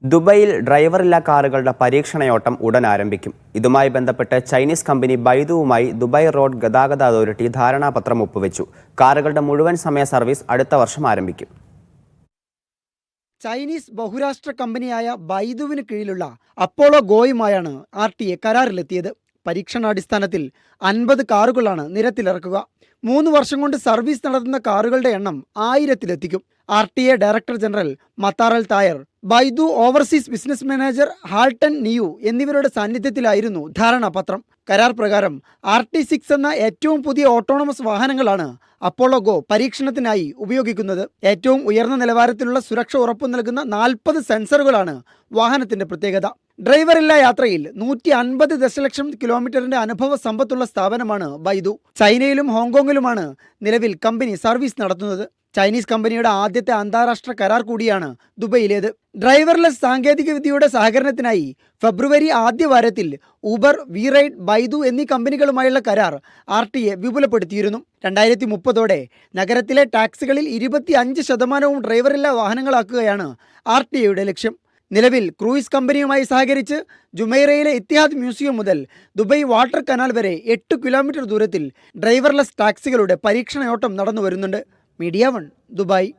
ദുബൈയിൽ ഡ്രൈവറില്ലാ കാറുകളുടെ പരീക്ഷണയോട്ടം ഉടൻ ആരംഭിക്കും. ഇതുമായി ബന്ധപ്പെട്ട് ചൈനീസ് കമ്പനി ബൈദുവുമായി ദുബായ് റോഡ് ഗതാഗത അതോറിറ്റി ധാരണാപത്രം ഒപ്പുവെച്ചു. കാറുകളുടെ മുഴുവൻ സമയ സർവീസ് അടുത്ത വർഷം ആരംഭിക്കും. ചൈനീസ് ബഹുരാഷ്ട്ര കമ്പനിയായ ബൈദുവിന് കീഴിലുള്ള അപ്പോളോ ഗോയുമായാണ് RTA കരാറിലെത്തിയത്. പരീക്ഷണാടിസ്ഥാനത്തിൽ 50 കാറുകളാണ് നിരത്തിലിറക്കുക. 3 വർഷം കൊണ്ട് സർവീസ് നടത്തുന്ന കാറുകളുടെ എണ്ണം 1000-ലെത്തിക്കും. RTA director general Mattar al Tayer, Baidu overseas business manager Halton Niu എന്നിവരുടെ സാന്നിധ്യത്തിലായിരുന്നു ധാരണാപത്രം. കരാർ പ്രകാരം RT6 എന്ന ഏറ്റവും പുതിയ ഓട്ടോണമസ് വാഹനങ്ങളാണ് അപ്പോളോ ഗോ പരീക്ഷണത്തിനായി ഉപയോഗിക്കുന്നത്. ഏറ്റവും ഉയർന്ന നിലവാരത്തിലുള്ള സുരക്ഷ ഉറപ്പു നൽകുന്ന 40 സെൻസറുകളാണ് വാഹനത്തിന്റെ പ്രത്യേകത. ഡ്രൈവറില്ലാ യാത്രയിൽ 150 ദശലക്ഷം കിലോമീറ്ററിന്റെ അനുഭവ സമ്പത്തുള്ള സ്ഥാപനമാണ് ബൈദു. ചൈനയിലും ഹോങ്കോങ്ങിലുമാണ് നിലവിൽ കമ്പനി സർവീസ് നടത്തുന്നത്. ചൈനീസ് കമ്പനിയുടെ ആദ്യത്തെ അന്താരാഷ്ട്ര കരാർ കൂടിയാണ് ദുബൈയിലേത്. ഡ്രൈവർലെസ് സാങ്കേതികവിദ്യയുടെ സഹകരണത്തിനായി ഫെബ്രുവരി ആദ്യവാരത്തിൽ ഊബർ, വി-റൈഡ്, ബൈദു എന്നീ കമ്പനികളുമായുള്ള കരാർ RTA വിപുലപ്പെടുത്തിയിരുന്നു. 2030 നഗരത്തിലെ ടാക്സികളിൽ 25% ഡ്രൈവറില്ലാ വാഹനങ്ങളാക്കുകയാണ് RTAയുടെ ലക്ഷ്യം. നിലവിൽ ക്രൂയിസ് കമ്പനിയുമായി സഹകരിച്ച് ജുമൈറയിലെ ഇത്തിഹാദ് മ്യൂസിയം മുതൽ ദുബൈ വാട്ടർ കനാൽ വരെ 8 കിലോമീറ്റർ ദൂരത്തിൽ ഡ്രൈവർലെസ് ടാക്സികളുടെ പരീക്ഷണയോട്ടം നടന്നു വരുന്നുണ്ട്. Media 1, Dubai.